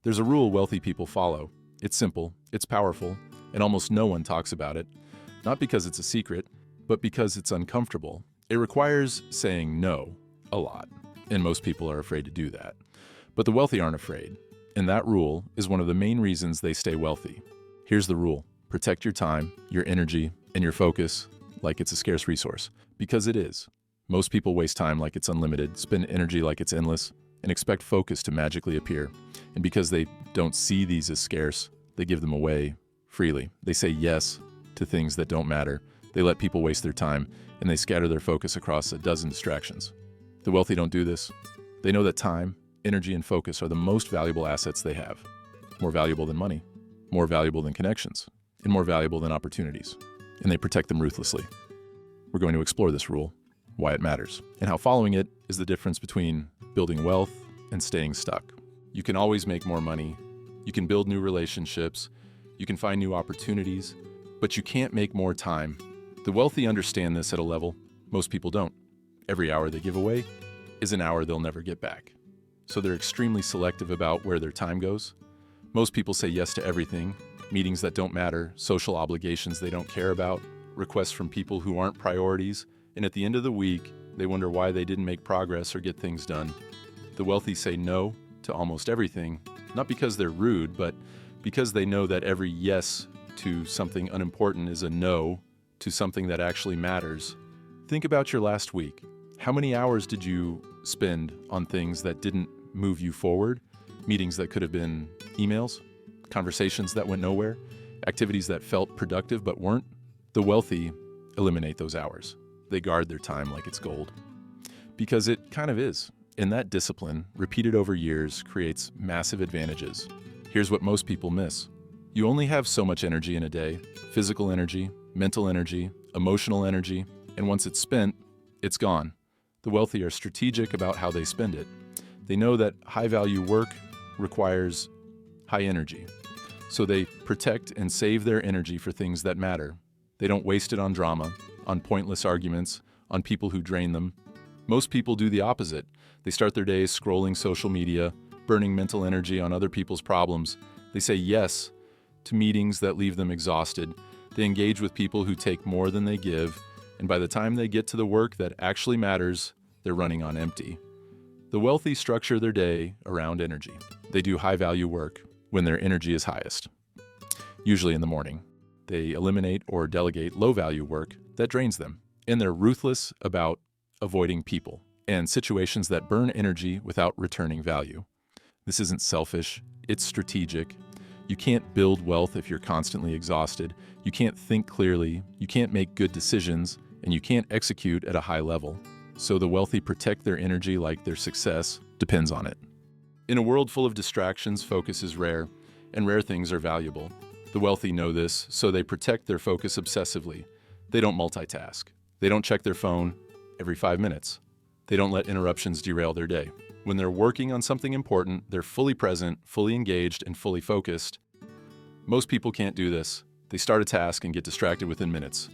There's a rule wealthy people follow. It's simple, it's powerful, and almost no one talks about it. Not because it's a secret, but because it's uncomfortable. It requires saying no a lot, and most people are afraid to do that. But the wealthy aren't afraid, and that rule is one of the main reasons they stay wealthy. Here's the rule: protect your time, your energy, and your focus like it's a scarce resource, because it is. Most people waste time like it's unlimited, spend energy like it's endless, and expect focus to magically appear. And because they don't see these as scarce, they give them away freely. They say yes to things that don't matter. They let people waste their time, and they scatter their focus across a dozen distractions. The wealthy don't do this. They know that time, energy, and focus are the most valuable assets they have. More valuable than money, more valuable than connections, and more valuable than opportunities. And they protect them ruthlessly. We're going to explore this rule, why it matters, and how following it is the difference between building wealth and staying stuck. You can always make more money. You can build new relationships. You can find new opportunities, but you can't make more time. The wealthy understand this at a level most people don't. Every hour they give away is an hour they'll never get back. So they're extremely selective about where their time goes. Most people say yes to everything: meetings that don't matter, social obligations they don't care about, requests from people who aren't priorities, and at the end of the week, they wonder why they didn't make progress or get things done. The wealthy say no to almost everything, not because they're rude, but because they know that every yes to something unimportant is a no to something that actually matters. Think about your last week. How many hours did you spend on things that didn't move you forward? Meetings that could have been emails, conversations that went nowhere, activities that felt productive but weren't? The wealthy eliminate those hours. They guard their time like it's gold. Because it kind of is. And that discipline, repeated over years, creates massive advantages. Here's what most people miss. You only have so much energy in a day: physical energy, mental energy, emotional energy, and once it's spent, it's gone. The wealthy are strategic about how they spend it. They know that high-value work requires high energy, so they protect and save their energy for things that matter. They don't waste it on drama, on pointless arguments, on people who drain them. Most people do the opposite. They start their days scrolling social media, burning mental energy on other people's problems. They say yes to meetings that leave them exhausted. They engage with people who take more than they give, and by the time they get to the work that actually matters, they're running on empty. The wealthy structure their day around energy. They do high-value work when their energy is highest, usually in the morning. They eliminate or delegate low-value work that drains them, and they're ruthless about avoiding people and situations that burn energy without returning value. This isn't selfish, it's strategic. You can't build wealth if you're constantly exhausted. You can't think clearly, you can't make good decisions, and you can't execute at a high level. So the wealthy protect their energy like their success depends on it. In a world full of distractions, focus is rare, and rare things are valuable. The wealthy know this, so they protect their focus obsessively. They don't multitask. They don't check their phone every 5 minutes. They don't let interruptions derail their day. When they're working on something important, they're fully present, fully engaged, and fully focused. Most people can't do this. They start a task and get distracted within minutes.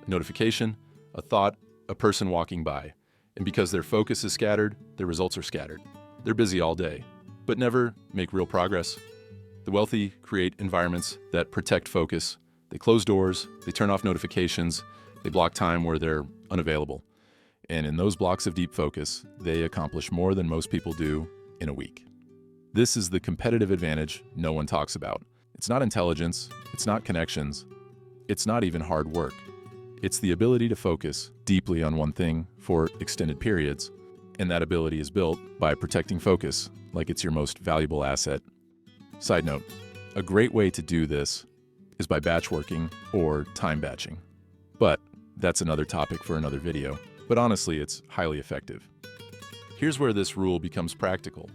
A notification, a thought, a person walking by. And because their focus is scattered, their results are scattered. They're busy all day, but never make real progress. The wealthy create environments that protect focus. They close doors, they turn off notifications, they block time where they're unavailable. And in those blocks of deep focus, they accomplish more than most people do in a week. This is the competitive advantage no one talks about. It's not intelligence, it's not connections, it's not even hard work. It's the ability to focus deeply on one thing for extended periods, and that ability is built by protecting focus like it's your most valuable asset. Side note, a great way to do this is by batch working or time batching. But that's another topic for another video. But honestly, it's highly effective. Here's where this rule becomes practical.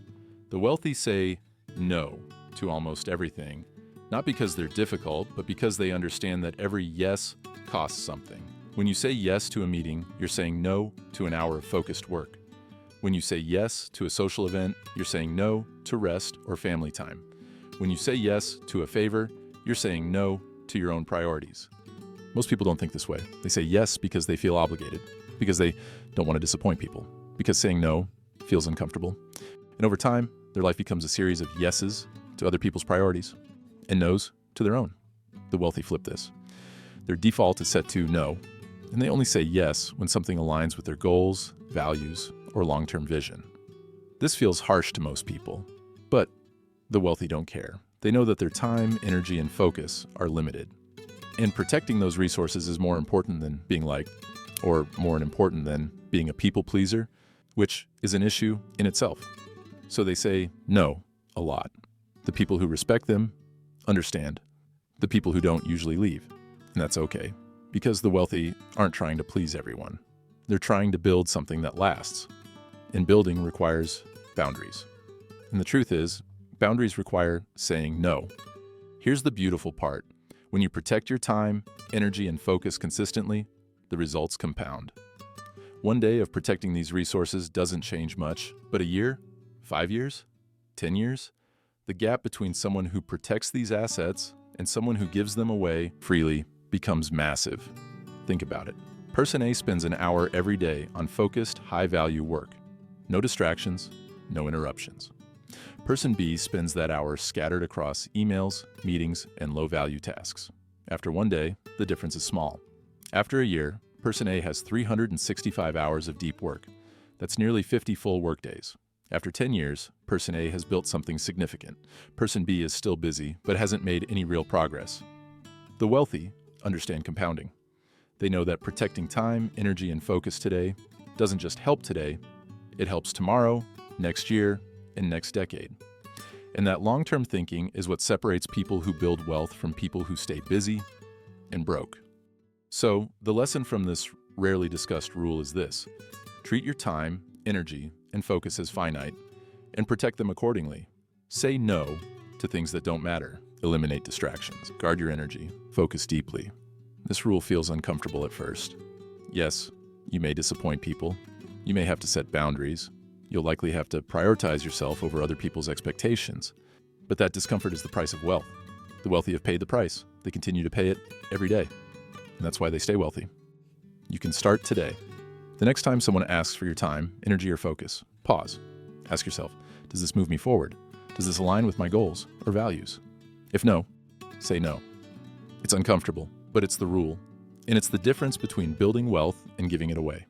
The wealthy say no to almost everything, not because they're difficult, but because they understand that every yes costs something. When you say yes to a meeting, you're saying no to an hour of focused work. When you say yes to a social event, you're saying no to rest or family time. When you say yes to a favor, you're saying no to your own priorities. Most people don't think this way. They say yes because they feel obligated, because they don't want to disappoint people, because saying no feels uncomfortable. And over time, Their life becomes a series of yeses to other people's priorities and nos to their own. The wealthy flip this. Their default is set to no, and they only say yes when something aligns with their goals, values, or long-term vision. This feels harsh to most people, but the wealthy don't care. They know that their time, energy, and focus are limited. And protecting those resources is more important than being liked, or more important than being a people pleaser, which is an issue in itself. So they say no a lot. The people who respect them understand. The people who don't usually leave. And that's okay, because the wealthy aren't trying to please everyone. They're trying to build something that lasts. And building requires boundaries. And the truth is, boundaries require saying no. Here's the beautiful part. When you protect your time, energy, and focus consistently, the results compound. One day of protecting these resources doesn't change much, but a year, 5 years, 10 years, the gap between someone who protects these assets and someone who gives them away freely becomes massive. Think about it. Person A spends an hour every day on focused, high-value work. No distractions, no interruptions. Person B spends that hour scattered across emails, meetings, and low-value tasks. After one day, the difference is small. After a year, Person A has 365 hours of deep work. That's nearly 50 full workdays. After 10 years, Person A has built something significant. Person B is still busy, but hasn't made any real progress. The wealthy understand compounding. They know that protecting time, energy, and focus today doesn't just help today, it helps tomorrow, next year, and next decade. And that long-term thinking is what separates people who build wealth from people who stay busy and broke. So, the lesson from this rarely discussed rule is this: treat your time, energy, and focus as finite, and protect them accordingly. Say no to things that don't matter. Eliminate distractions. Guard your energy. Focus deeply. This rule feels uncomfortable at first. Yes, you may disappoint people. You may have to set boundaries. You'll likely have to prioritize yourself over other people's expectations. But that discomfort is the price of wealth. The wealthy have paid the price. They continue to pay it every day. And that's why they stay wealthy. You can start today. The next time someone asks for your time, energy, or focus, pause. Ask yourself, does this move me forward? Does this align with my goals or values? If no, say no. It's uncomfortable, but it's the rule. And it's the difference between building wealth and giving it away.